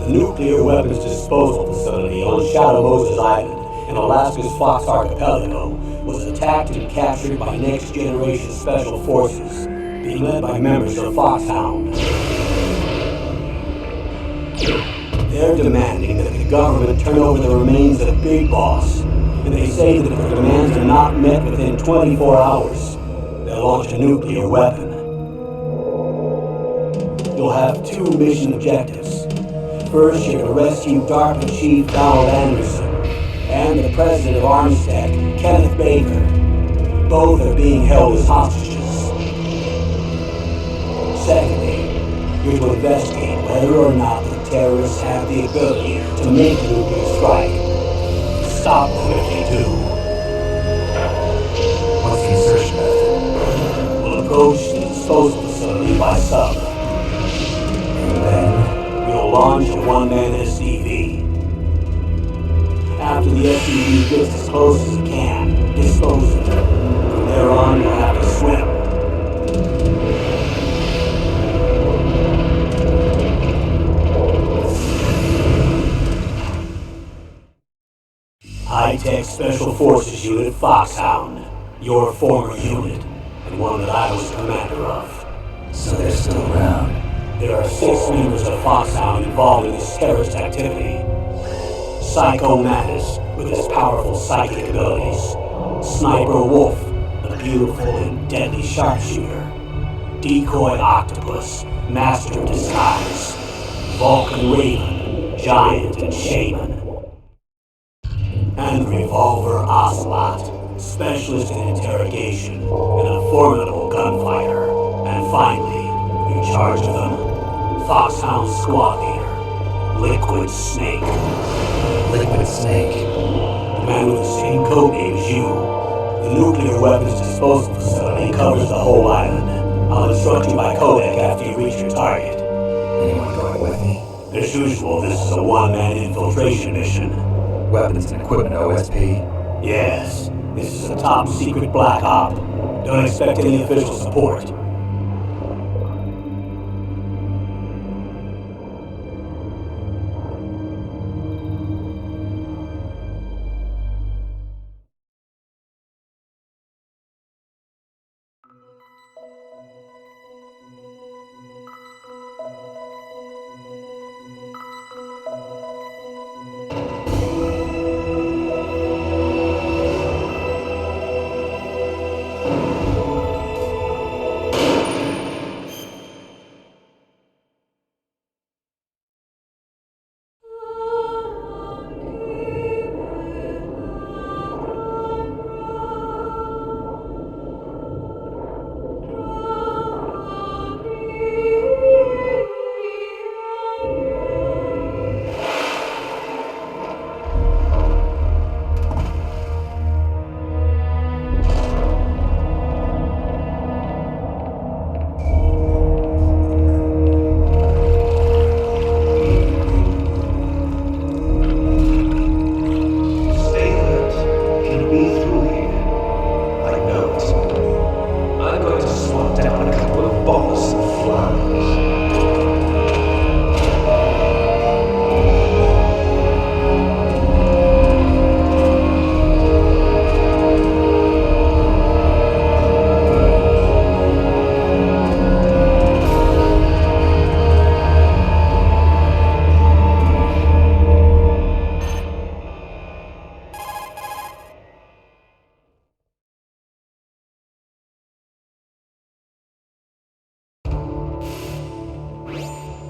The nuclear weapons disposal facility on Shadow Moses Island in Alaska's Fox Archipelago was attacked and captured by Next Generation Special Forces, being led by members of Foxhound. They're demanding that the government turn over the remains of Big Boss, and they say that if their demands are not met within 24 hours, they'll launch a nuclear weapon. You'll have two mission objectives. First, you're to rescue DARPA Chief Donald Anderson and the President of Armstead, Kenneth Baker. Both are being held as hostages. Secondly, you're to investigate whether or not the terrorists have the ability to make a nuclear strike. Stop them if they do. What's the insertion method? We'll approach the disposal facility by sub. And then, we'll launch a one-man SCV. After the SCV gets as close as it can, dispose of it. From there on, you'll have to swim. High-Tech Special Forces Unit Foxhound. Your former unit, and one that I was commander of. So they're still around. There are 6 members of Foxhound involved in this terrorist activity. Psycho Mattis, with his powerful psychic abilities. Sniper Wolf, a beautiful and deadly sharpshooter. Decoy Octopus, master of disguise. Vulcan Raven, giant and shaman. And Revolver Ocelot, specialist in interrogation and a formidable gunfighter. And finally, in charge of them, Foxhound Squad Leader, Liquid Snake. Liquid Snake? The man with the same code name as you. The nuclear weapons disposal facility covers the whole island. I'll instruct you by codec after you reach your target. Anyone going with me? As usual, this is a one-man infiltration mission. Weapons and equipment OSP? Yes, this is a top-secret black op. Don't expect any official support.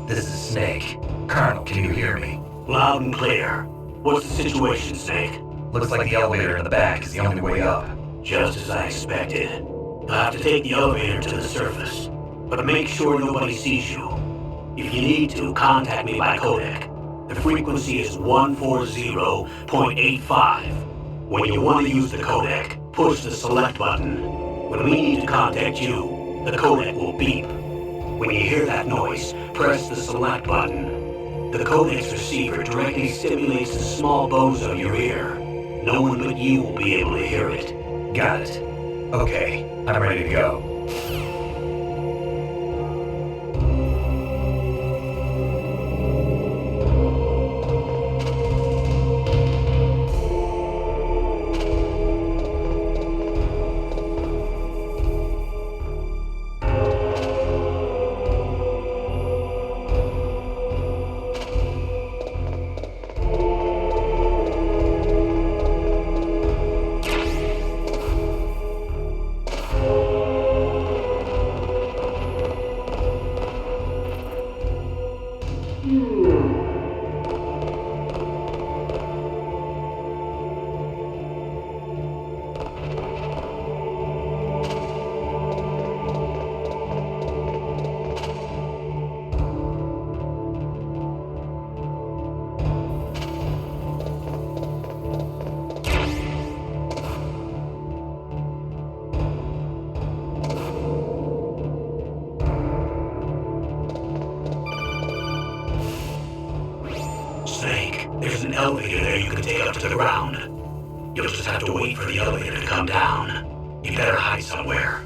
This is Snake. Colonel, can you hear me? Loud and clear. What's the situation, Snake? Looks like the elevator in the back is the only way up. Just as I expected. You'll have to take the elevator to the surface. But make sure nobody sees you. If you need to, contact me by codec. The frequency is 140.85. When you want to use the codec, push the select button. When we need to contact you, the codec will beep. When you hear that noise, press the select button. The codec's receiver directly stimulates the small bones of your ear. No one but you will be able to hear it. Got it. Okay, I'm ready to go. There's an elevator there you can take up to the ground. You'll just have to wait for the elevator to come down. You better hide somewhere.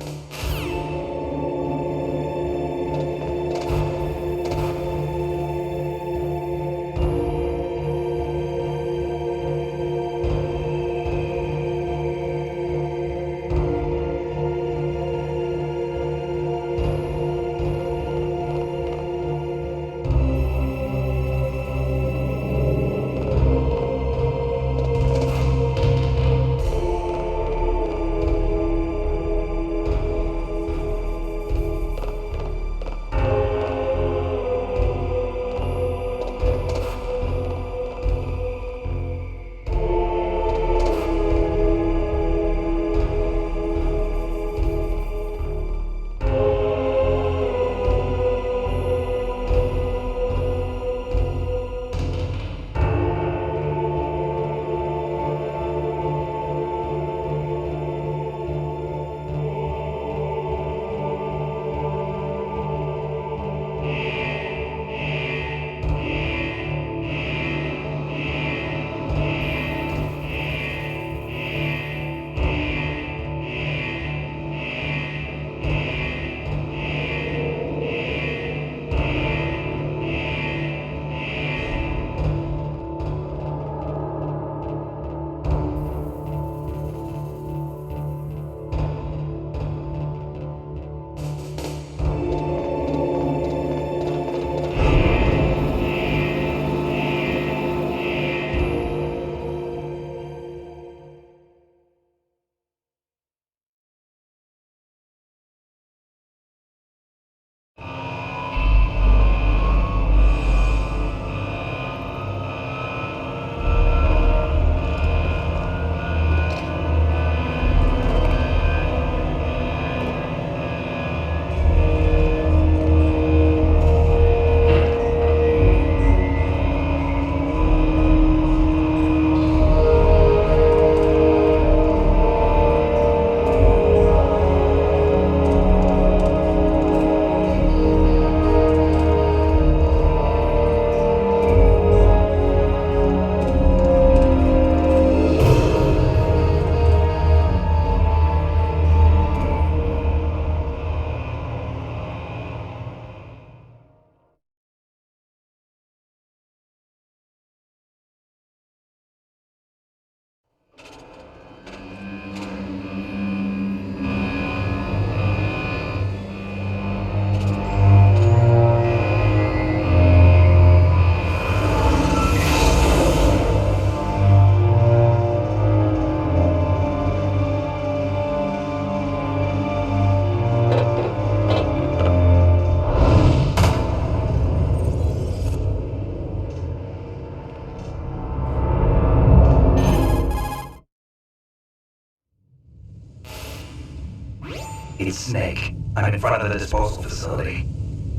It's Snake. I'm in front of the disposal facility.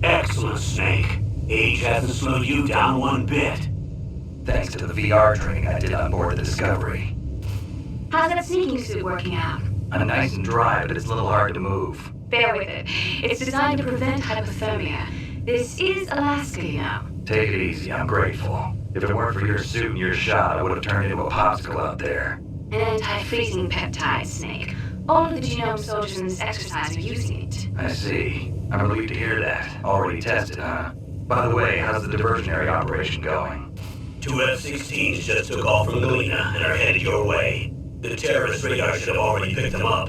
Excellent, Snake. Age hasn't slowed you down one bit. Thanks to the VR training I did on board the Discovery. How's that sneaking suit working out? I'm nice and dry, but it's a little hard to move. Bear with it. It's designed to prevent hypothermia. This is Alaska, you know. Take it easy, I'm grateful. If it weren't for your suit and your shot, I would have turned into a popsicle out there. An anti-freezing peptide, Snake. All of the genome soldiers in this exercise are using it. I see. I'm relieved to hear that. Already tested, huh? By the way, how's the diversionary operation going? 2 F-16s just took off from Galena and are headed your way. The terrorist radar should have already picked them up.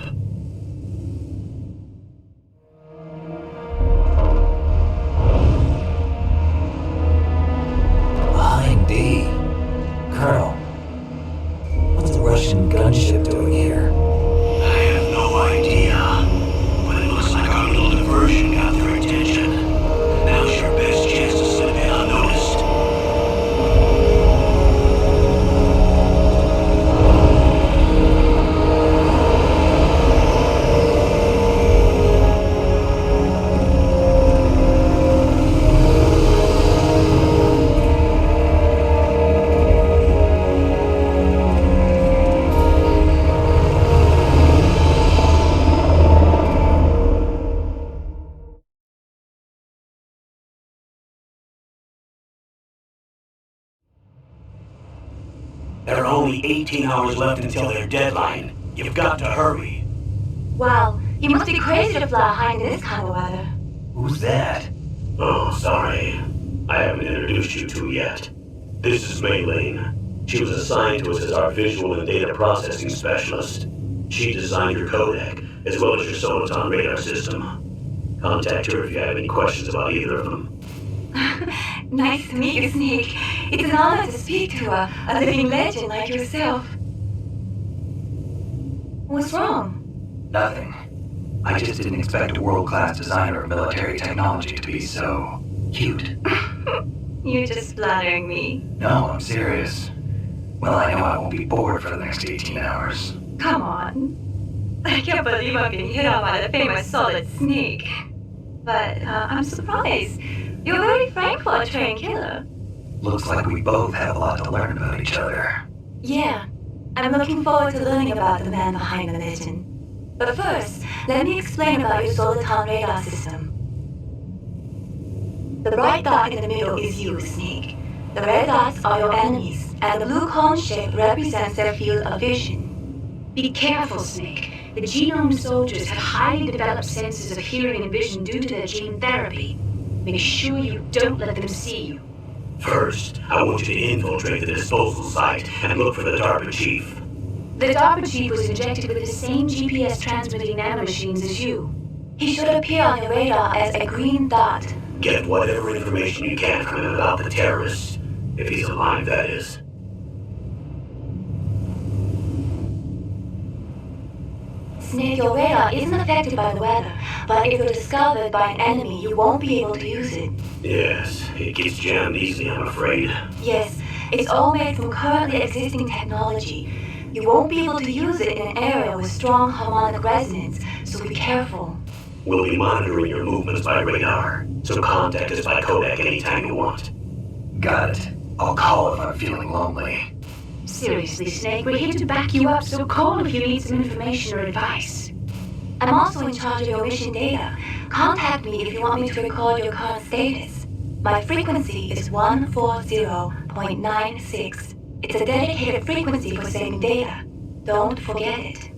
Behind D. Colonel, what's the Russian gunship doing here? I have no idea, but it looks like our little diversion got their attention. Now's your best chance to slip in unnoticed. There are only 18 hours left until their deadline. You've got to hurry. Wow, you must be crazy to fly high in this kind of weather. Who's that? Oh, sorry. I haven't introduced you to yet. This is Mei Ling. She was assigned to us as our visual and data processing specialist. She designed your codec, as well as your Soliton radar system. Contact her if you have any questions about either of them. Nice to meet you, Snake. It's an honor to speak to a living legend like yourself. What's wrong? Nothing. I just didn't expect a world-class designer of military technology to be so cute. You're just flattering me. No, I'm serious. Well, I know I won't be bored for the next 18 hours. Come on. I can't believe I'm being hit on by the famous Solid Snake. But I'm surprised. You're very frank for a trained killer. Looks like we both have a lot to learn about each other. Yeah, I'm looking forward to learning about the man behind the legend. But first, let me explain about your Soliton radar system. The bright dot in the middle is you, Snake. The red dots are your enemies, and the blue cone shape represents their field of vision. Be careful, Snake. The genome soldiers have highly developed senses of hearing and vision due to their gene therapy. Make sure you don't let them see you. First, I want you to infiltrate the disposal site and look for the DARPA chief. The DARPA chief was injected with the same GPS transmitting nanomachines as you. He should appear on your radar as a green dot. Get whatever information you can from him about the terrorists. If he's alive, that is. Snake, your radar isn't affected by the weather, but if you're discovered by an enemy, you won't be able to use it. Yes, it gets jammed easily, I'm afraid. Yes, it's all made from currently existing technology. You won't be able to use it in an area with strong harmonic resonance, so be careful. We'll be monitoring your movements by radar, so contact us by codec anytime you want. Got it. I'll call if I'm feeling lonely. Seriously, Snake, we're here to back you up, so call if you need some information or advice. I'm also in charge of your mission data. Contact me if you want me to record your current status. My frequency is 140.96. It's a dedicated frequency for saving data. Don't forget it.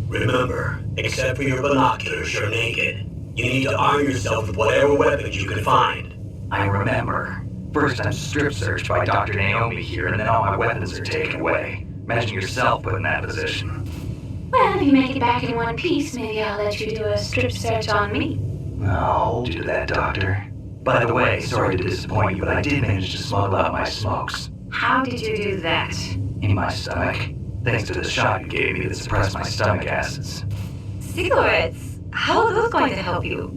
Remember, except for your binoculars, you're naked. You need to arm yourself with whatever weapons you can find. I remember. First I'm strip searched by Dr. Naomi here, and then all my weapons are taken away. Imagine yourself put in that position. Well, if you make it back in one piece, maybe I'll let you do a strip search on me. I'll hold you to that, Doctor. By the way, sorry to disappoint you, but I did manage to smuggle out my smokes. How did you do that? In my stomach. Thanks to the shot you gave me that suppressed my stomach acids. Cigarettes? How are those going to help you?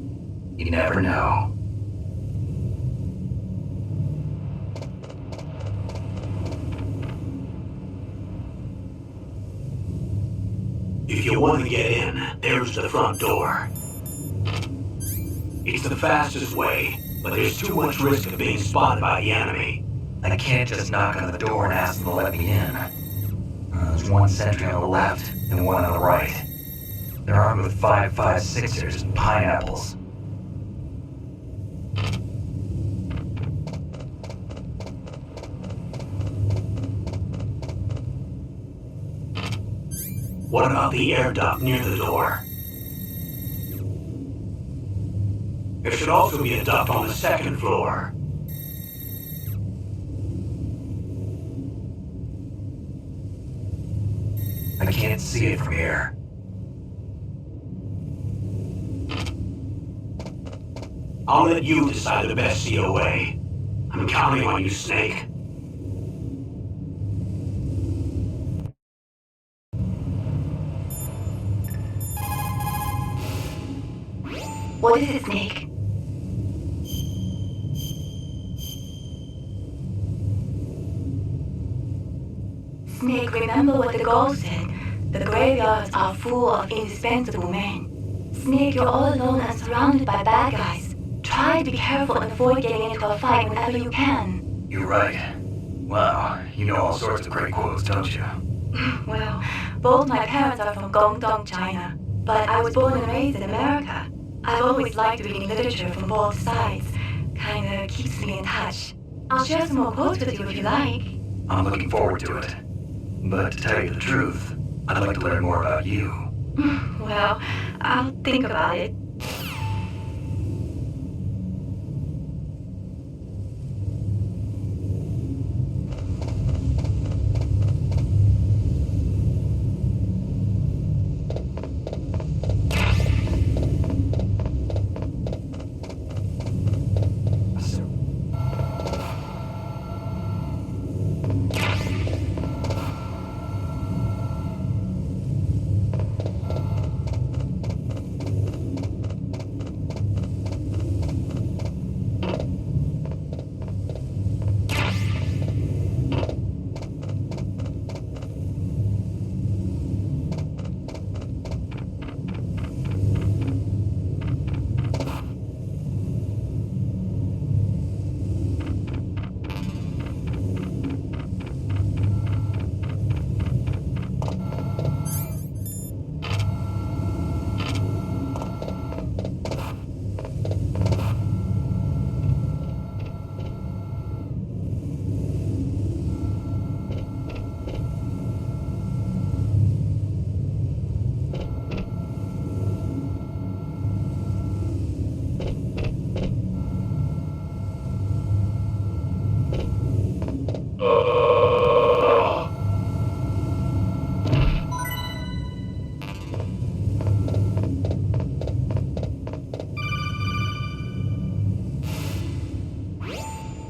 You never know. If you want to get in, there's the front door. It's the fastest way, but there's too much risk of being spotted by the enemy. I can't just knock on the door and ask them to let me in. There's one sentry on the left and one on the right. They're armed with 5.56ers and pineapples. What about the air duct near the door? There should also be a duct on the second floor. I can't see it from here. I'll let you decide the best COA. I'm counting on you, Snake. What is it, Snake? Snake, remember what the goal said. The graveyards are full of indispensable men. Snake, you're all alone and surrounded by bad guys. Try to be careful and avoid getting into a fight whenever you can. You're right. Wow, you know all sorts of great quotes, don't you? Well, both my parents are from Guangdong, China, but I was born and raised in America. I've always liked reading literature from both sides. Kinda keeps me in touch. I'll share some more quotes with you if you like. I'm looking forward to it. But to tell you the truth, I'd like to learn more about you. Well, I'll think about it.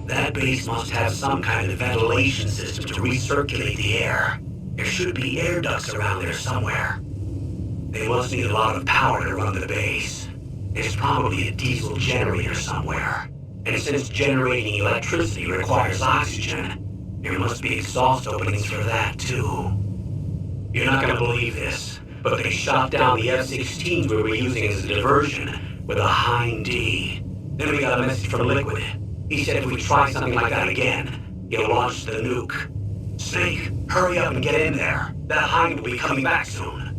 That base must have some kind of ventilation system to recirculate the air. There should be air ducts around there somewhere. They must need a lot of power to run the base. There's probably a diesel generator somewhere. And since generating electricity requires oxygen, there must be exhaust openings for that too. You're not gonna believe this, but they shot down the F-16s we were using as a diversion with a Hind D. Then we got a message from Liquid. He said if we try something like that again, he'll launch the nuke. Snake, hurry up and get in there. That Hind will be coming back soon.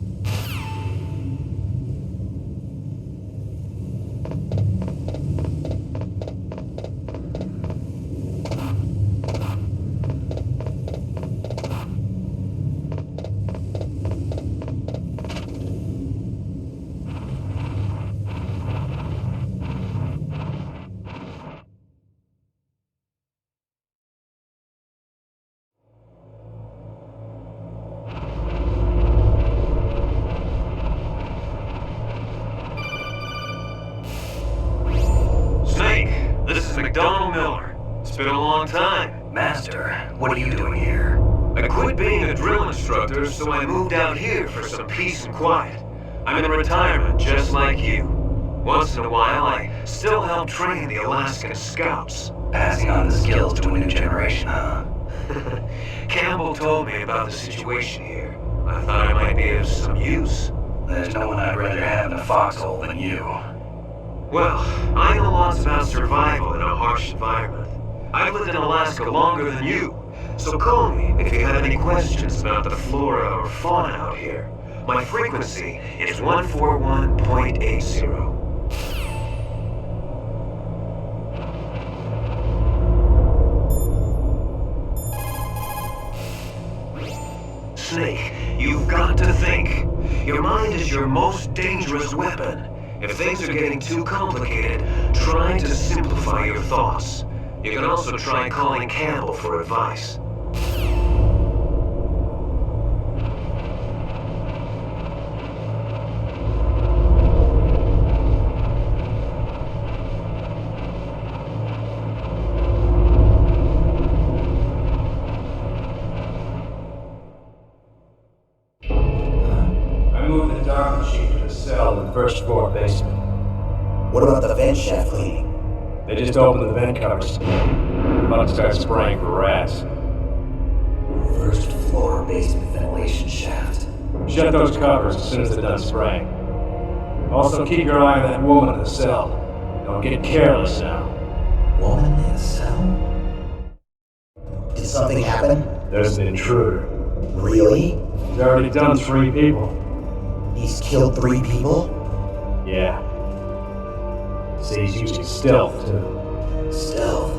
It's been a long time. Master, what are you doing here? I quit being a drill instructor, so I moved out here for some peace and quiet. I'm in retirement, just like you. Once in a while, I still help train the Alaskan Scouts. Passing on the skills to a new generation, huh? Campbell told me about the situation here. I thought I might be of some use. There's no one I'd rather have in a foxhole than you. Well, I know lots about survival in a harsh environment. I've lived in Alaska longer than you, so call me if you have any questions about the flora or fauna out here. My frequency is 141.80. Snake, you've got to think. Your mind is your most dangerous weapon. If things are getting too complicated, try to simplify your thoughts. You can also try calling Campbell for advice. I moved the dark machine to the cell in the first floor basement. What about the vent shaft cleaning? They just opened the vent covers. I'm about to start spraying for rats. First floor basement ventilation shaft. Shut those covers as soon as they're done spraying. Also keep your eye on that woman in the cell. Don't get careless now. Woman in the cell? Did something happen? There's an intruder. Really? He's already done 3 people. He's killed 3 people? Yeah. See, he's using stealth, too. Stealth?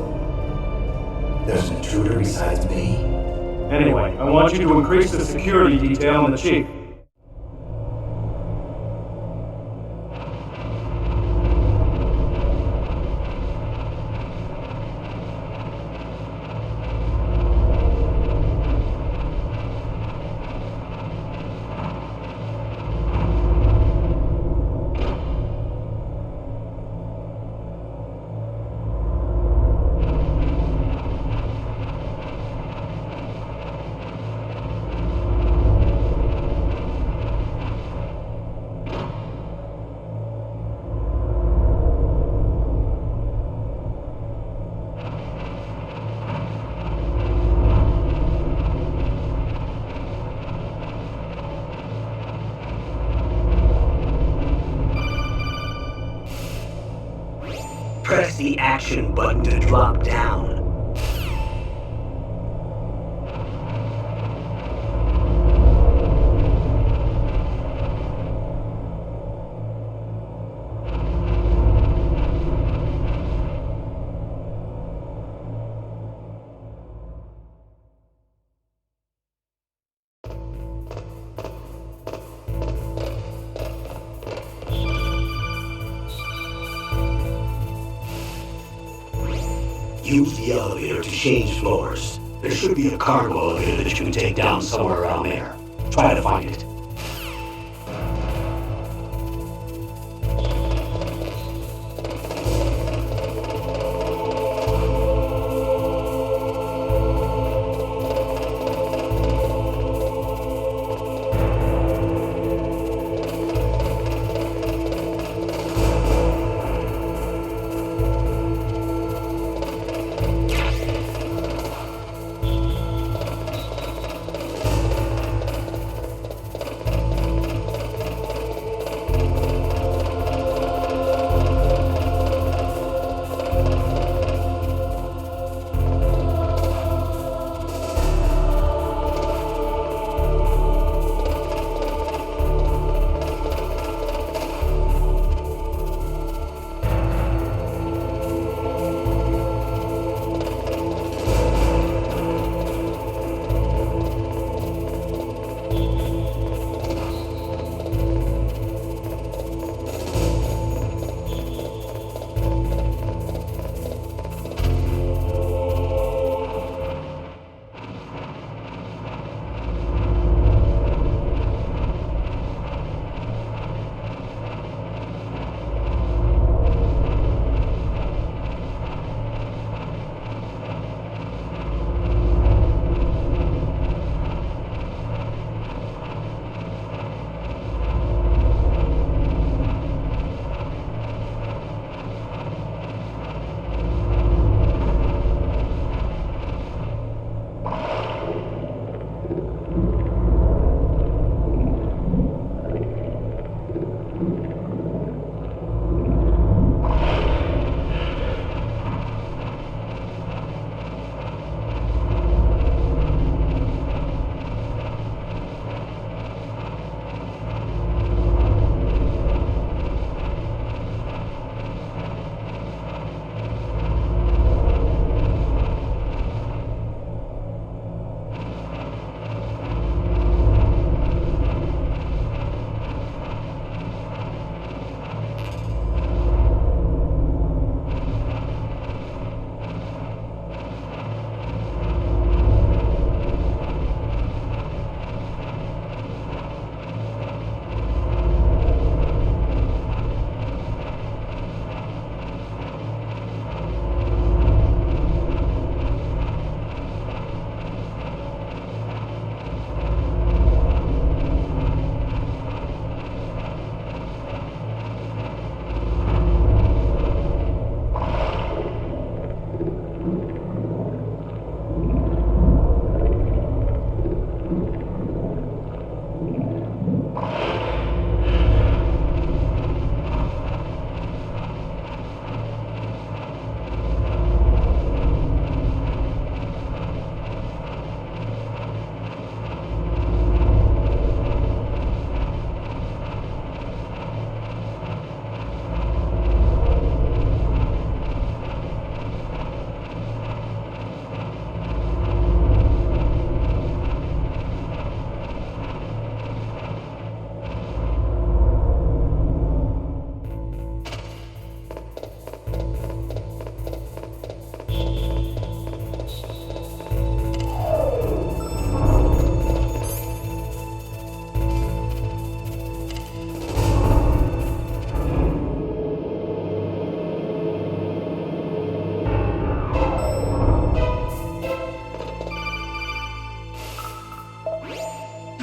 There's an intruder besides me? Anyway, I want you to increase the security detail in the Chief. Press the action button to drop down. Use the elevator to change floors. There should be a cargo elevator that you can take down somewhere around there. Try to find it.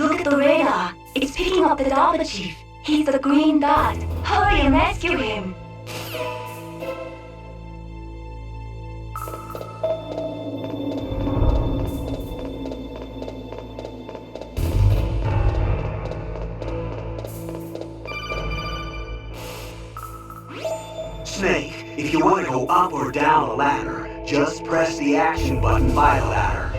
Look at the radar. It's picking up the Dapper Chief. He's the green dot. Hurry and rescue him. Snake, if you want to go up or down a ladder, just press the action button by the ladder.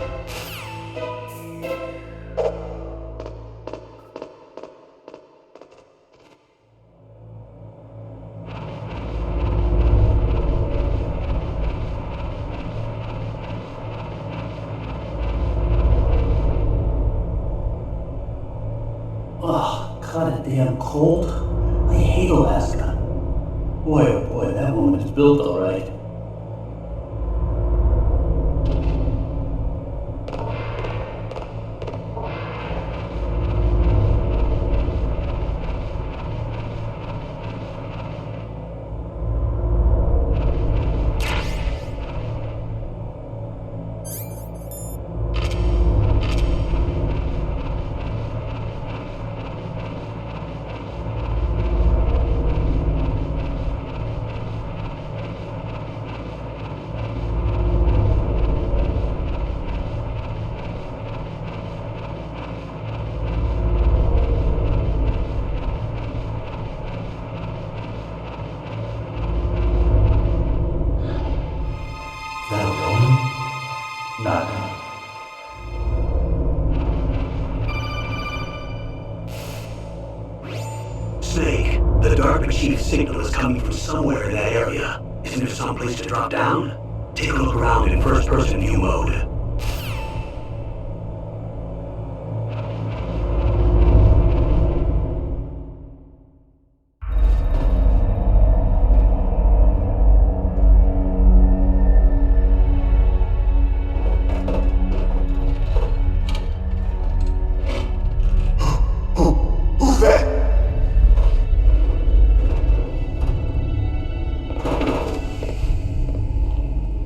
Ugh, kinda damn cold. I hate Alaska. Boy, oh boy, that woman is built alright. That a woman? Not me. Snake, the Dark Chief signal is coming from somewhere in that area. Isn't there some place to drop down? Take a look around in first-person view mode. Who's that?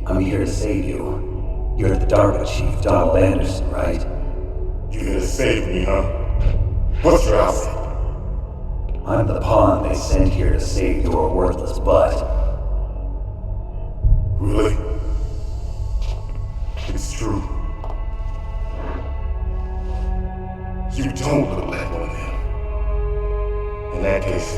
I'm here to save you. You're the Dark Chief, Donald Anderson, right? You here to save me, huh? What's your outfit? I'm the pawn they sent here to save your worthless butt. Really? It's true. You don't look like one of them. In that case,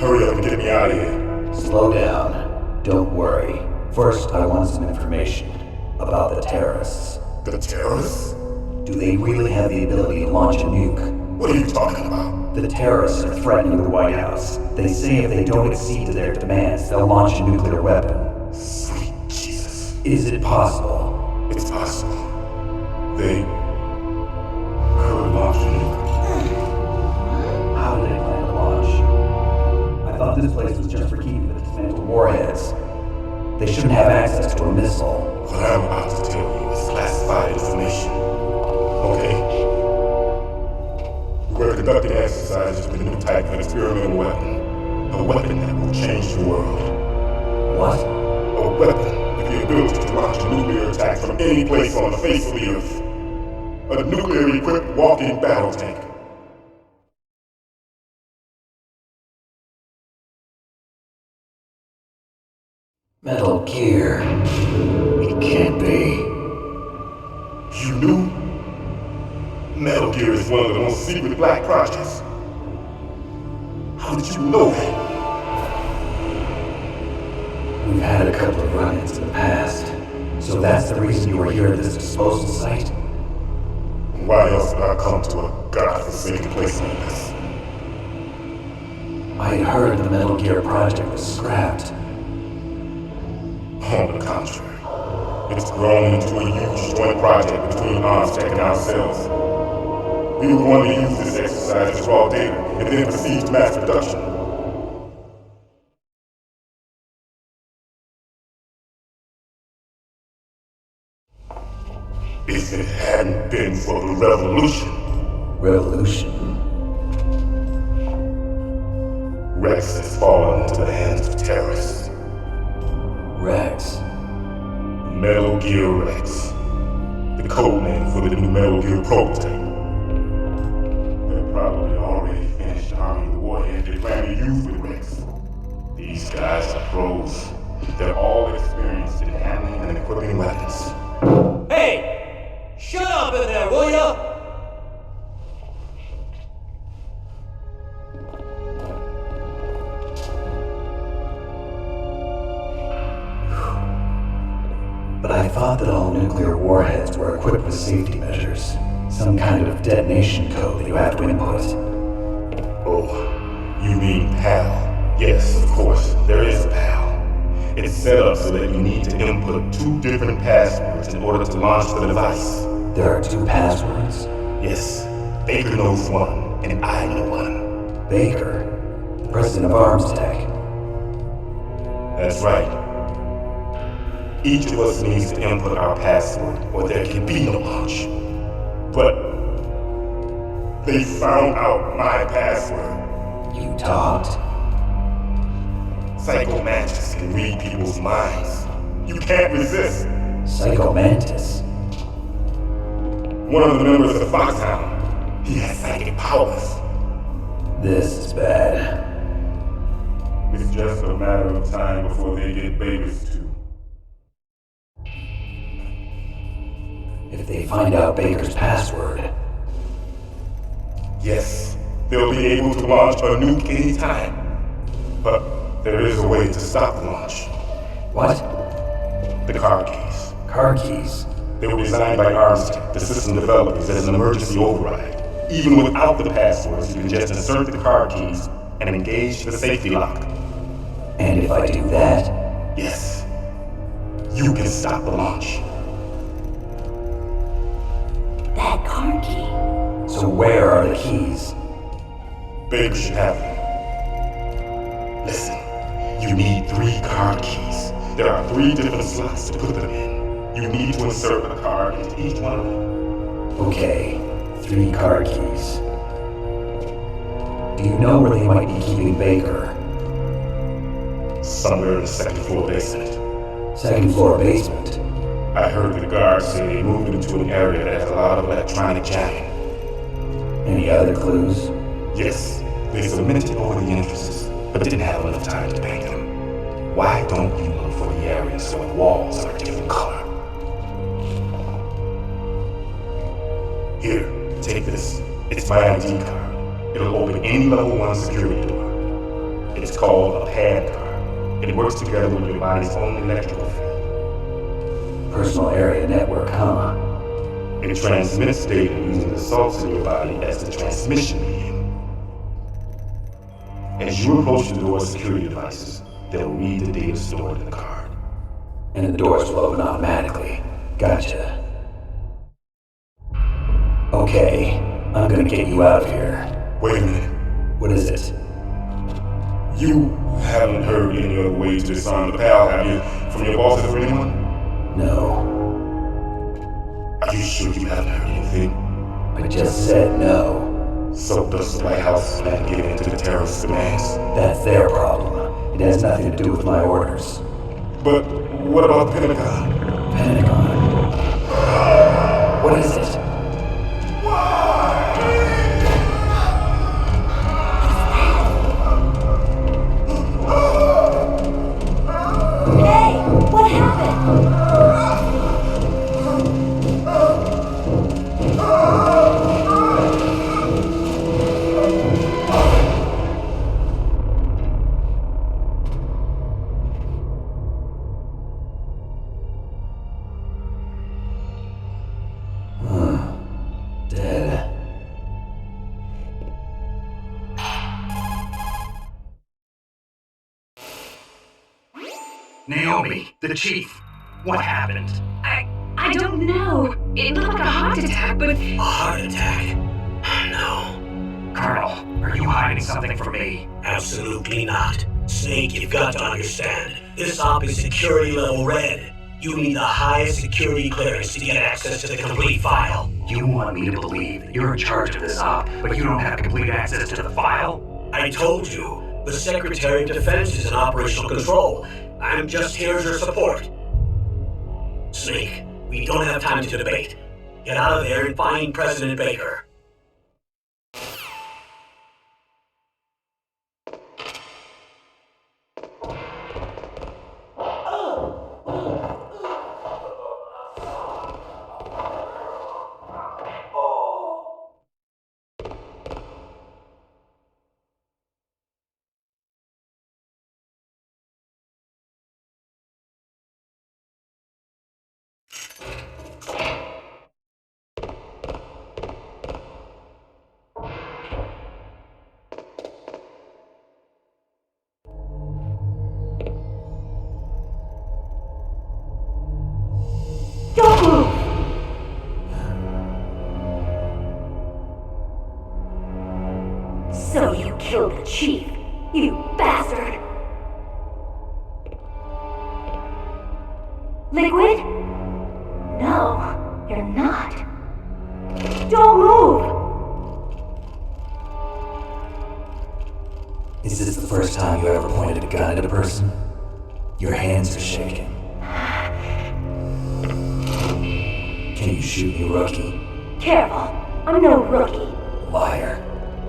hurry up and get me out of here. Slow down. Don't worry. First, I want some information about the terrorists. The terrorists? Do they really have the ability to launch a nuke? What are you talking about? The terrorists are threatening the White House. They say if they don't accede to their demands, they'll launch a nuclear weapon. Sweet Jesus. Is it possible? It's possible. They could launch a nuke. How do they plan to launch? I thought this place was just for keeping the dismantled warheads. They shouldn't have access to a missile. What I'm about to tell you is classified information. Okay? We're conducting exercises with a new type of experimental weapon. A weapon that will change the world. What? A weapon with the ability to launch a nuclear attack from any place on the face of the earth. A nuclear-equipped walking battle tank. Metal Gear. It can't be. You knew? Metal Gear is one of the most secret black projects. How did you know that? We've had a couple of run-ins in the past. So that's the reason you were here at this disposal site? Why else would I come to a godforsaken place like this? I heard the Metal Gear project was scrapped. On the contrary, it's grown into a huge joint project between Armstech and ourselves. We were going to use this exercise as raw data and then proceed to mass production. If it hadn't been for the revolution, Revolution? Rex has fallen into the hands of terrorists. Rex. Metal Gear Rex, the code name for the new Metal Gear prototype. already finished arming the warhead they plan to use with Rex. These guys are pros. They're all experienced in handling and equipping weapons. Hey! Shut up in there, will ya? But I thought that all nuclear warheads were equipped with safety measures. Some kind of detonation code that you have to input. Oh, you mean PAL? Yes, of course, there is a PAL. It's set up so that you need to input 2 different passwords in order to launch the device. There are 2 passwords? Yes, Baker knows one, and I know one. Baker? The president of Arms Tech. That's right. Each of us needs to input our password, or there can be no launch. But they found out my password. You talked? Psycho Mantis can read people's minds. You can't resist. Psycho Mantis? One of the members of Foxhound. He has psychic powers. This is bad. It's just a matter of time before they get Baker's too. If they find out Baker's password... Yes, they'll be able to launch a nuke anytime. But there is a way to stop the launch. What? The car keys. Car keys? They were designed by Armstead, the system developers, as an emergency override. Even without the passwords, you can just insert the car keys and engage the safety lock. And if I do that? Yes. You can stop the launch. That car key. So where are the keys? Baker should have them. Listen, you need 3 card keys. There are 3 different slots to put them in. You need to insert a card into each one of them. Okay, 3 card keys. Do you know where they might be keeping Baker? Somewhere in the 2nd floor basement. 2nd floor basement? I heard the guards say they moved into an area that has a lot of electronic jamming. Any other clues? Yes, they cemented over the entrances, but didn't have enough time to paint them. Why don't you look for the areas so the walls are a different color? Here, take this. It's my ID card. It'll open any level 1 security door. It's called a pad card. It works together with your body's own electrical field. Personal area network, huh? It transmits data using the salts in your body as the transmission medium. As you approach the door's security devices, they'll read the data stored in the card. And the doors will open automatically. Gotcha. Okay, I'm gonna get you out of here. Wait a minute. What is it? You haven't heard any other way to disarm the PAL, have you? From your bosses or anyone? No. Are you sure you haven't heard anything? I just said no. So does the White House plan to get into the terrorist demands? That's their problem. It has nothing to do with my orders. But what about the Pentagon? Pentagon? What is it? Hey, what happened? Dead. Naomi, the chief. What happened? I don't know. It looked like a heart attack, but A heart attack? No, Colonel, are you hiding something from me? absolutely not. Snake, you've got to understand. This op is security level red. You need the highest security clearance to get access to the complete file. You want me to believe that you're in charge of this op, but you don't have complete access to the file? I told you, the Secretary of Defense is in operational control. I'm just here as your support. Snake, we don't have time to debate. Get out of there and find President Baker. So you killed the chief, you bastard! Liquid? No, you're not. Don't move! Is this the first time you ever pointed a gun at a person? Your hands are shaking. Can you shoot me, rookie? Careful, I'm no rookie. Liar.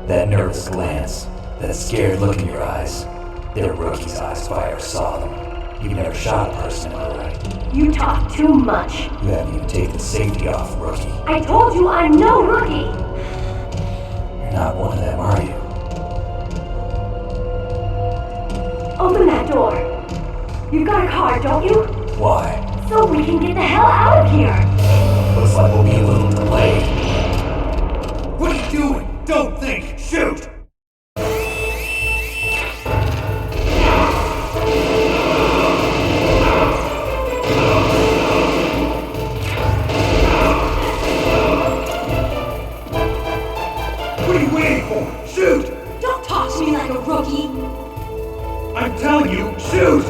That nervous glance, that scared look in your eyes. They're rookie's eyes if I ever saw them. You've never shot a person, am I right? You talk too much. You haven't even taken safety off, rookie. I told you I'm no rookie! You're not one of them, are you? Open that door. You've got a card, don't you? Why? So we can get the hell out of here! Looks like we'll be a little delayed. What are you doing? Don't think! Shoot! What are you waiting for? Shoot! Don't talk to me like a rookie. I'm telling you, shoot!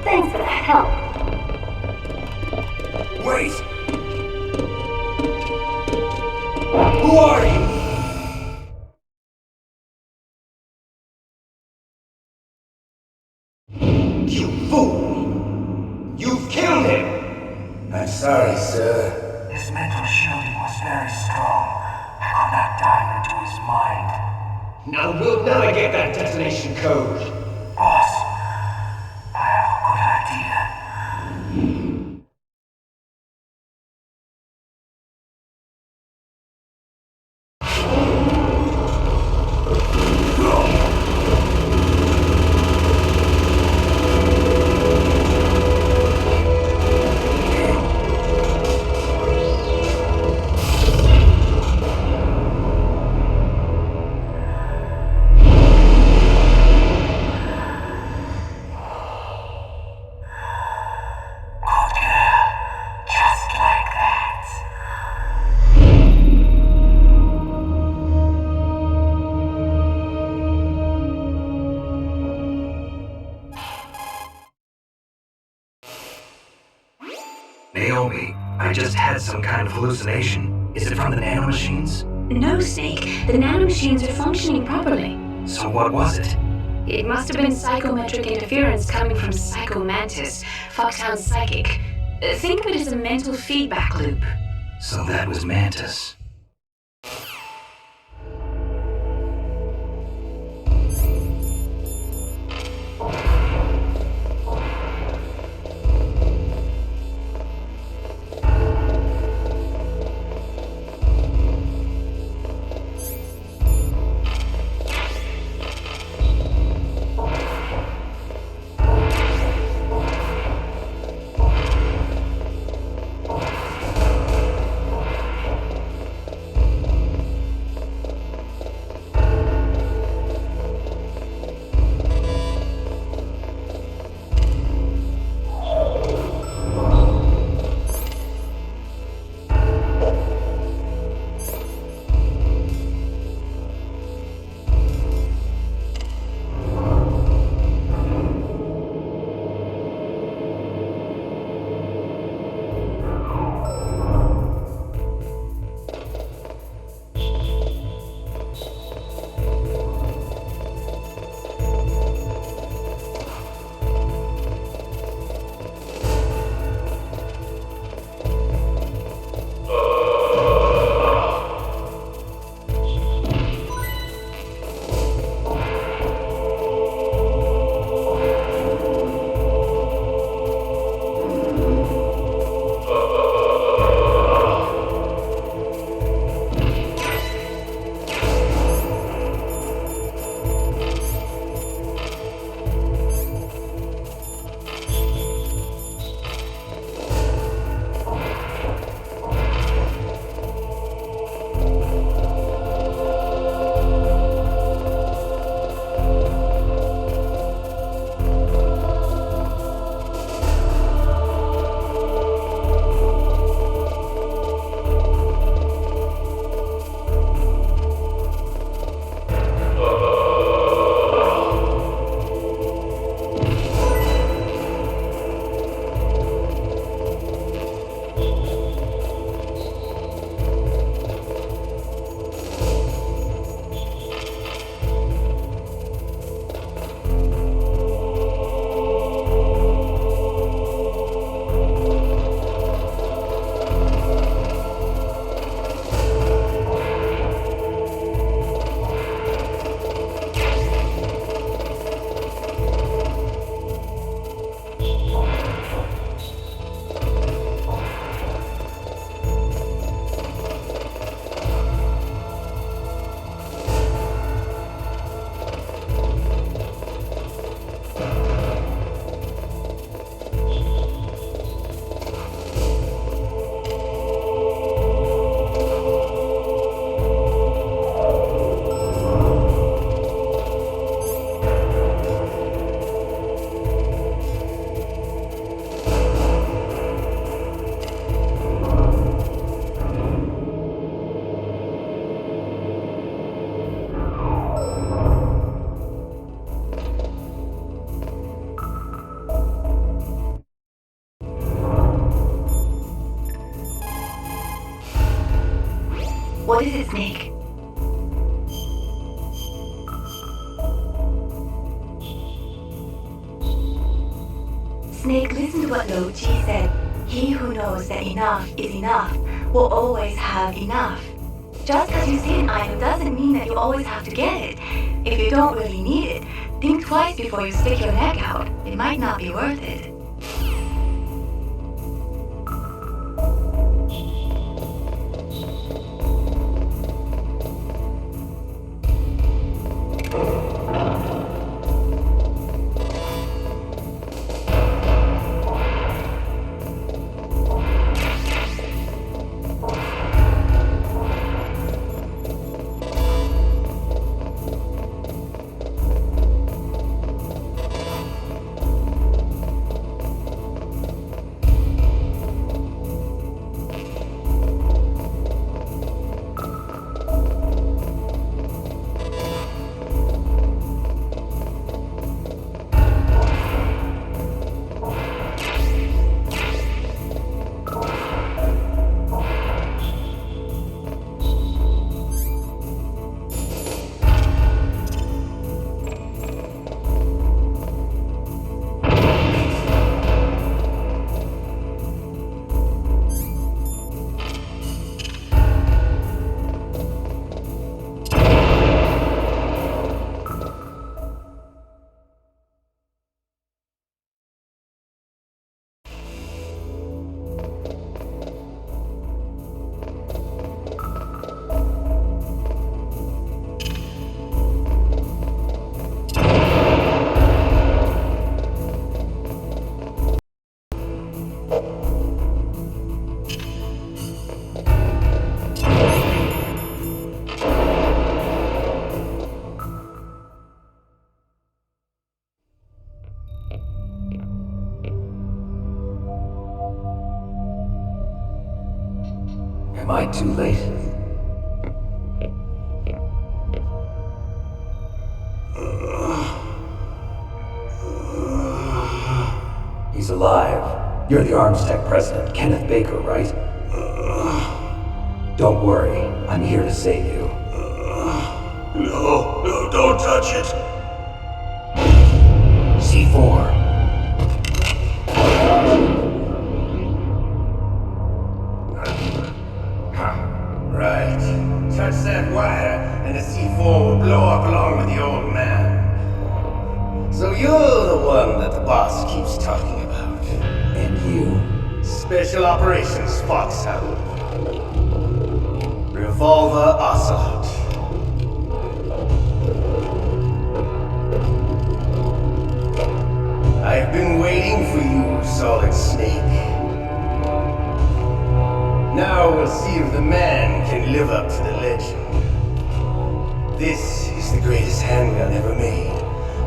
Thanks for the help. Wait! Who are you? You fool! You've killed him! I'm sorry, sir. His mental shielding was very strong. I could not dive into his mind. Now we'll never get that detonation code. Boss, I have a good idea. Naomi, I just had some kind of hallucination. Is it from the nanomachines? No, Snake. The nanomachines are functioning properly. So what was it? It must have been psychometric interference coming from Psycho Mantis, Foxhound's psychic. Think of it as a mental feedback loop. So that was Mantis. Snake. Snake, listen to what Lo Chi said. He who knows that enough is enough will always have enough. Just because you see an item doesn't mean that you always have to get it. If you don't really need it, think twice before you stick your neck out. It might not be worth it. Am I too late? He's alive. You're the Arms Tech president, Kenneth Baker, right? Don't worry, I'm here to save you. No, don't touch it. C4. Right. Touch that wire, and the C4 will blow up along with the old man. So you're the one that the boss keeps talking about. And you? Special Operations Foxhound. Revolver Ocelot. I've been waiting for you, Solid Snake. Now we'll see if the man can live up to the legend. This is the greatest handgun ever made.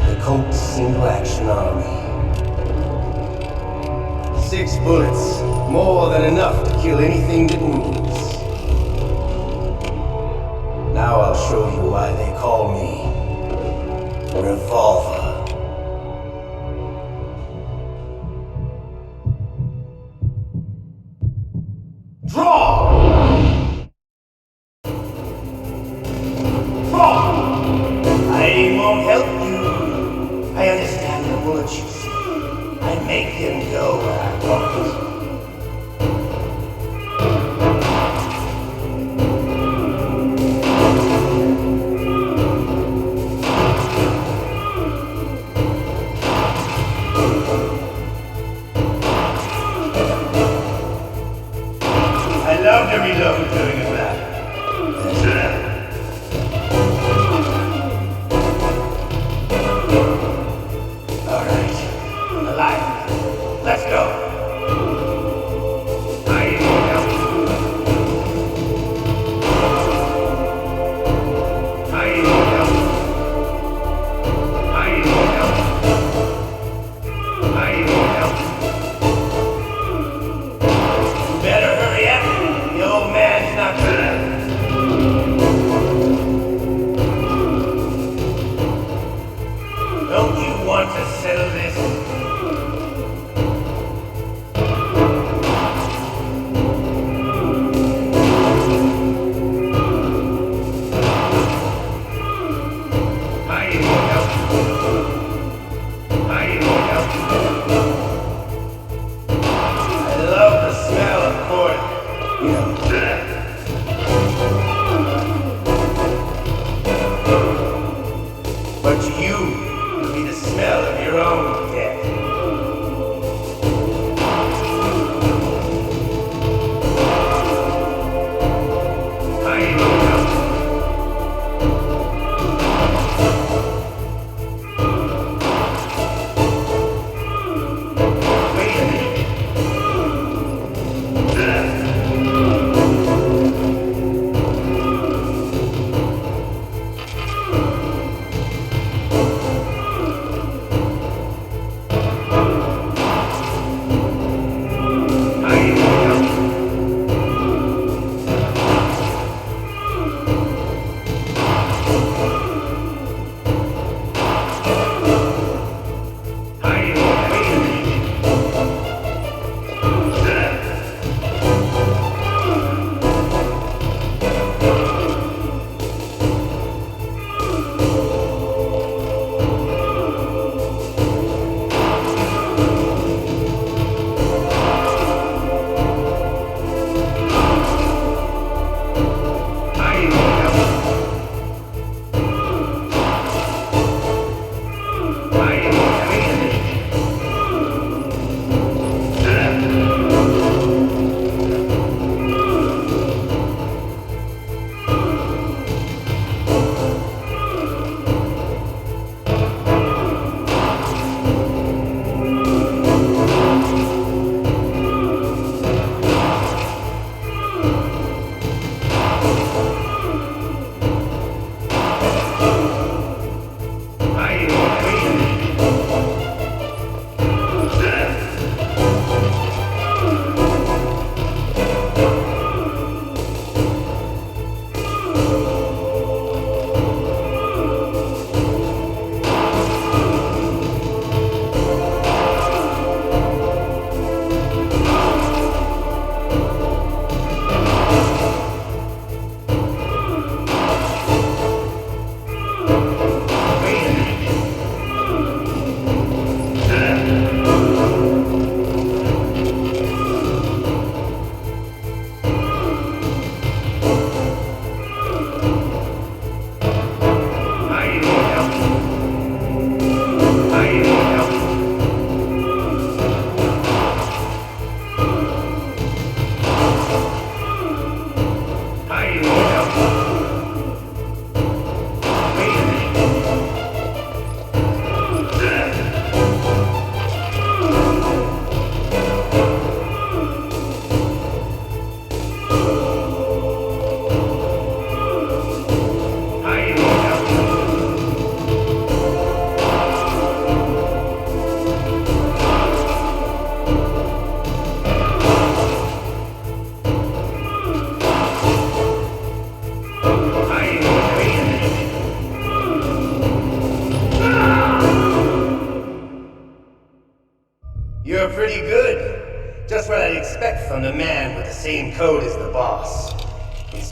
The Colt Single Action Army. 6 bullets, more than enough to kill anything that moves. Now I'll show you why they call me Revolver. I won't help you. I understand the bullets you see. I make them go where I want. I love to reload doing it back. Let's go.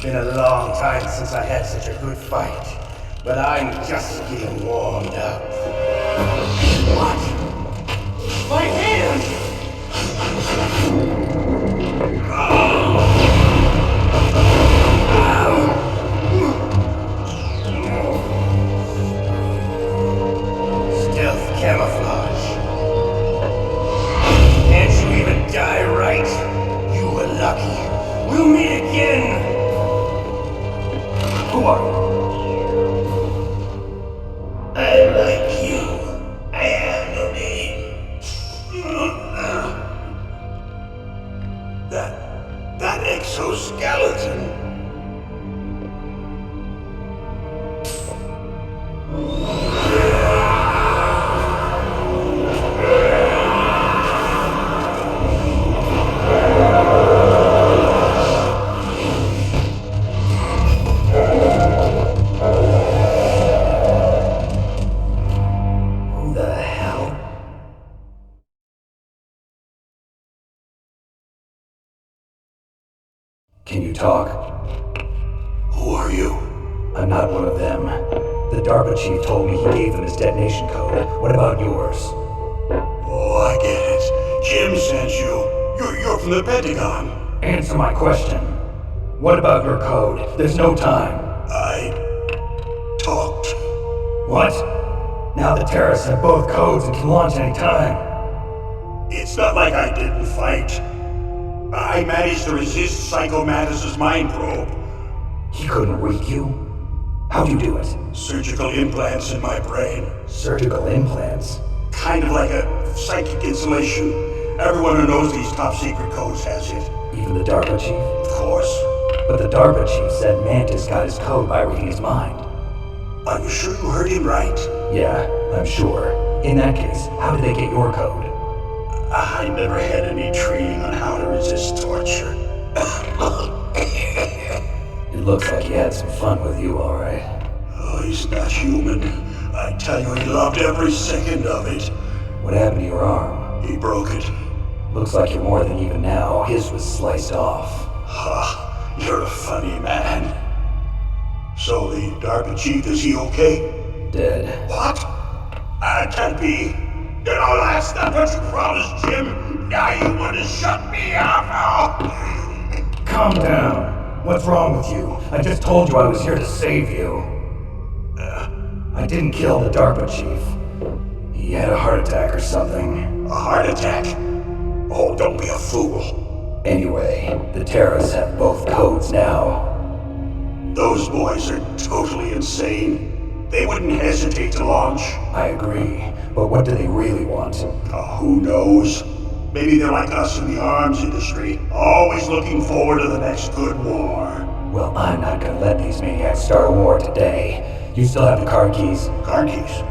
Been a long time since I had such a good fight, but I'm just getting warmed up. What? My hand! Stealth camouflage. Can't you even die right? You were lucky. We'll meet again! Who are you? I like you. I have no name. That exoskeleton. Who the hell? Can you talk? Who are you? I'm not one of them. The DARPA chief told me he gave them his detonation code. What about yours? Oh, I get it. Jim sent you. You're from the Pentagon. Answer my question. What about your code? There's no time. I talked. What? Now the terrorists have both codes and can launch any time. It's not like I didn't fight. I managed to resist Psycho Mattis's mind probe. He couldn't read you? How'd you do it? Surgical implants in my brain. Surgical implants? Kind of like a psychic insulation. Everyone who knows these top secret codes has it. Even the DARPA chief? Of course. But the DARPA chief said Mantis got his code by reading his mind. Are you sure you heard him right? Yeah, I'm sure. In that case, how did they get your code? I never had any training on how to resist torture. It looks like he had some fun with you, alright. Oh, he's not human. I tell you, he loved every second of it. What happened to your arm? He broke it. Looks like you're more than even now. His was sliced off. Ha, you're a funny man. So the DARPA chief, is he okay? Dead. What? That can't be. You know, that's not what you promised, Jim. Now you want to shut me up. Calm down. What's wrong with you? I just told you I was here to save you. I didn't kill the DARPA chief. He had a heart attack or something. A heart attack? Oh, don't be a fool. Anyway, the terrorists have both codes now. Those boys are totally insane. They wouldn't hesitate to launch. I agree, but what do they really want? Who knows? Maybe they're like us in the arms industry, always looking forward to the next good war. Well, I'm not gonna let these maniacs start a war today. You still have the car keys? Car keys?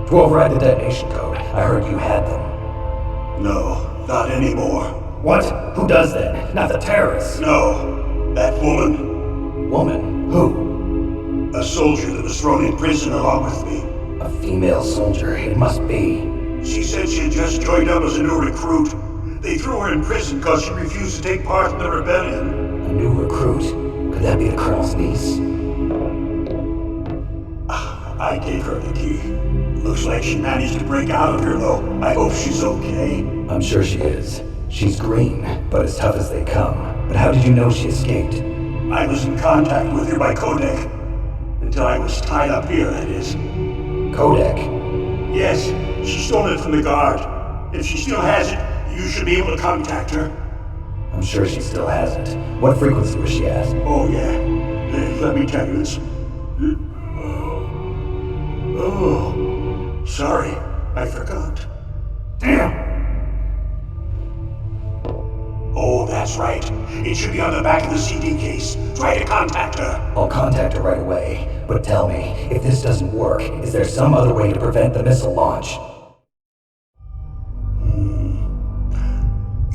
To override the detonation code. I heard you had them. No, not anymore. What? Who does then? Not the terrorists. No, that woman. Woman? Who? A soldier that was thrown in prison along with me. A female soldier, it must be. She said she had just joined up as a new recruit. They threw her in prison because she refused to take part in the rebellion. A new recruit? Could that be the colonel's niece? I gave her the key. Looks like she managed to break out of here, though. I hope she's okay. I'm sure she is. She's green, but as tough as they come. But how did you know she escaped? I was in contact with her by codec. Until I was tied up here, that is. Codec? Yes, she stole it from the guard. If she still has it, you should be able to contact her. I'm sure she still has it. What frequency was she at? Oh, yeah. Let me tell you this. Oh, sorry. I forgot. Damn! Oh, that's right. It should be on the back of the CD case. Try to contact her. I'll contact her right away. But tell me, if this doesn't work, is there some other way to prevent the missile launch?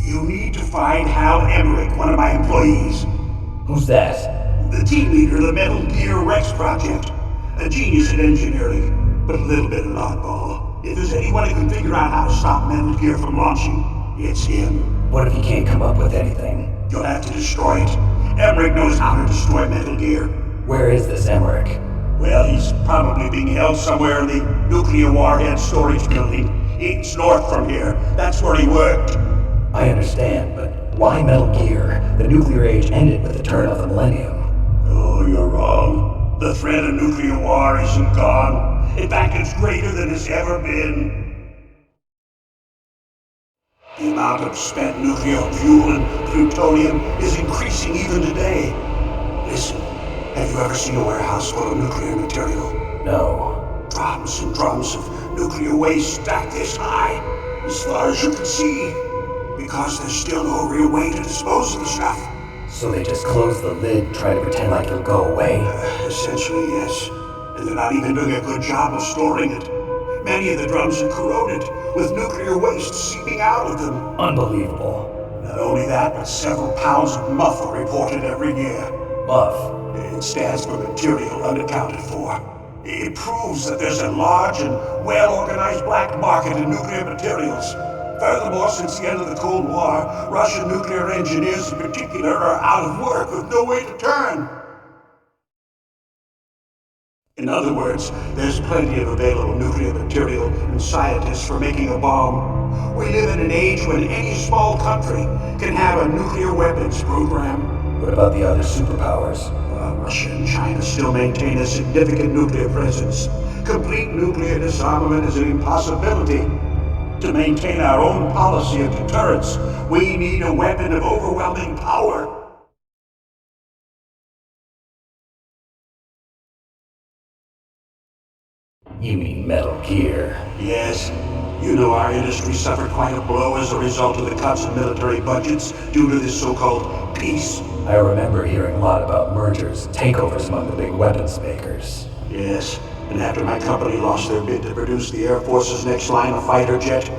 You need to find Hal Emmerich, one of my employees. Who's that? The team leader of the Metal Gear Rex project. A genius in engineering, but a little bit of an oddball. If there's anyone who can figure out how to stop Metal Gear from launching, it's him. What if he can't come up with anything? You'll have to destroy it, Emmerich knows how to destroy Metal Gear. Where is this Emmerich? Well, he's probably being held somewhere in the nuclear warhead storage building. It's north from here. That's where he worked. I understand, but why Metal Gear? The nuclear age ended with the turn of the millennium. Oh, you're wrong. The threat of nuclear war isn't gone. In fact, it's greater than it's ever been. The amount of spent nuclear fuel and plutonium is increasing even today. Listen, have you ever seen a warehouse full of nuclear material? No. Drums and drums of nuclear waste stacked this high, as far as you can see, because there's still no real way to dispose of the stuff. So they just close the lid, try to pretend like it'll go away? Essentially, yes. And they're not even doing a good job of storing it. Many of the drums are corroded, with nuclear waste seeping out of them. Unbelievable. Not only that, but several pounds of muff are reported every year. Muff? It stands for material unaccounted for. It proves that there's a large and well-organized black market in nuclear materials. Furthermore, since the end of the Cold War, Russian nuclear engineers in particular are out of work with no way to turn. In other words, there's plenty of available nuclear material and scientists for making a bomb. We live in an age when any small country can have a nuclear weapons program. What about the other superpowers? Russia and China still maintain a significant nuclear presence. Complete nuclear disarmament is an impossibility. To maintain our own policy of deterrence, we need a weapon of overwhelming power. You mean Metal Gear? Yes. You know our industry suffered quite a blow as a result of the cuts in military budgets due to this so-called peace. I remember hearing a lot about mergers and takeovers among the big weapons makers. Yes, and after my company lost their bid to produce the Air Force's next line of fighter jet,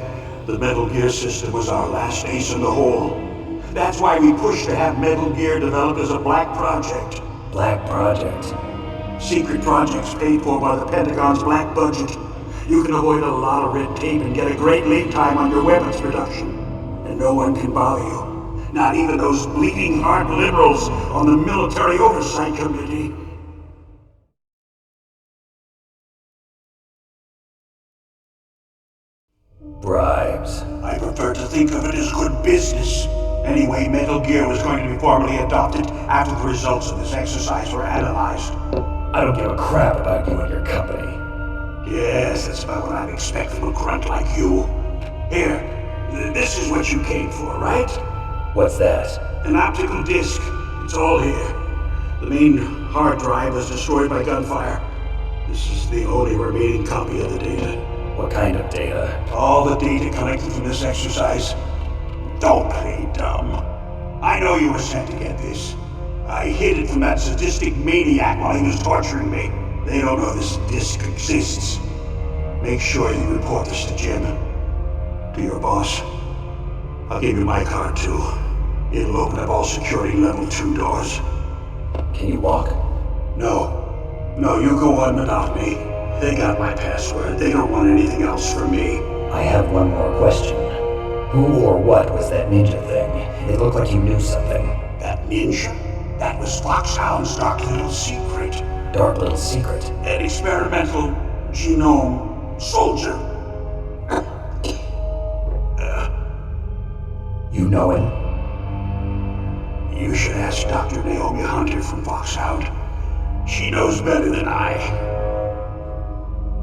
the Metal Gear system was our last ace in the hole. That's why we pushed to have Metal Gear developed as a black project. Black project? Secret projects paid for by the Pentagon's black budget. You can avoid a lot of red tape and get a great lead time on your weapons production. And no one can bother you. Not even those bleeding heart liberals on the Military Oversight Committee. Bribes. I prefer to think of it as good business. Anyway, Metal Gear was going to be formally adopted after the results of this exercise were analyzed. I don't give a crap about you and your company. Yes, that's about what I'd expect from a grunt like you. Here, this is what you came for, right? What's that? An optical disc. It's all here. The main hard drive was destroyed by gunfire. This is the only remaining copy of the data. What kind of data? All the data collected from this exercise. Don't play dumb. I know you were sent to get this. I hid it from that sadistic maniac while he was torturing me. They don't know this disc exists. Make sure you report this to Jim. To your boss. I'll give you my card too. It'll open up all security level 2 doors. Can you walk? No. No, you go on without me. They got my password. They don't want anything else from me. I have one more question. Who or what was that ninja thing? It looked like you knew something. That ninja? That was Foxhound's dark little secret. Dark little secret? An experimental genome soldier. You know him? You should ask Dr. Naomi Hunter from Foxhound. She knows better than I.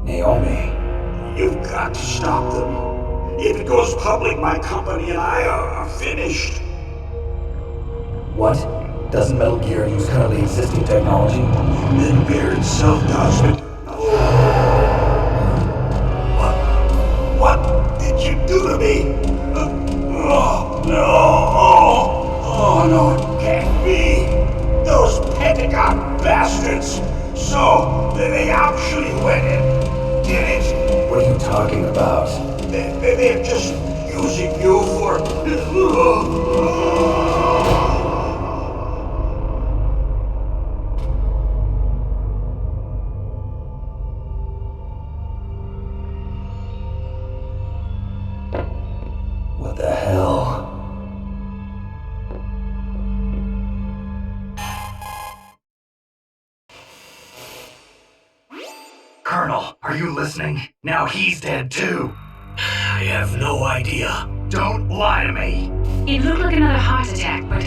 Naomi? You've got to stop them. If it goes public, my company and I are finished. What? Doesn't Metal Gear use currently existing technology? Metal Gear itself does, but... What did you do to me? Oh, no. Oh, no, it can't be. Those Pentagon bastards. So, they actually went and did it. What are you talking about? They're just using you for... What the hell? Colonel, are you listening? Now he's dead too. I have no idea. Don't lie to me. It looked like another heart attack, but...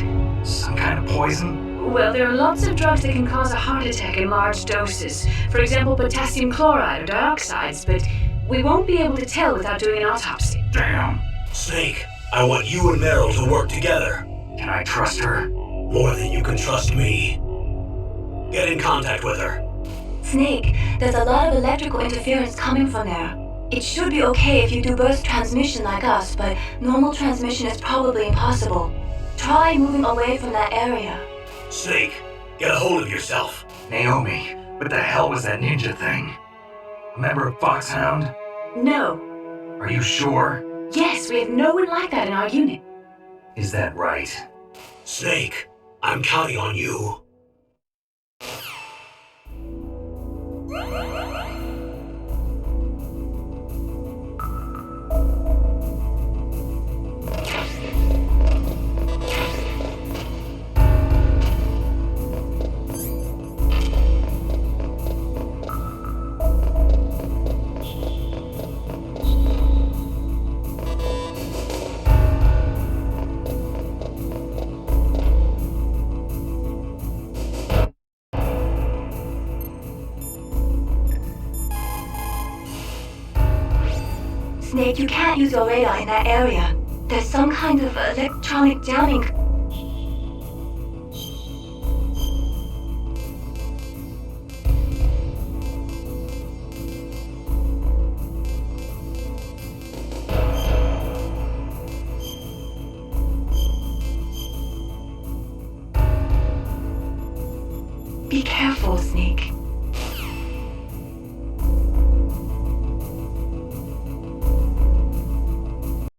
Some kind of poison? Well, there are lots of drugs that can cause a heart attack in large doses. For example, potassium chloride or dioxides, but we won't be able to tell without doing an autopsy. Damn. Snake, I want you and Meryl to work together. Can I trust her? More than you can trust me. Get in contact with her. Snake, there's a lot of electrical interference coming from there. It should be okay if you do burst transmission like us, but normal transmission is probably impossible. Try moving away from that area. Snake, get a hold of yourself. Naomi, what the hell was that ninja thing? A member of Foxhound? No. Are you sure? Yes, we have no one like that in our unit. Is that right? Snake, I'm counting on you. Snake, you can't use your radar in that area. There's some kind of electronic jamming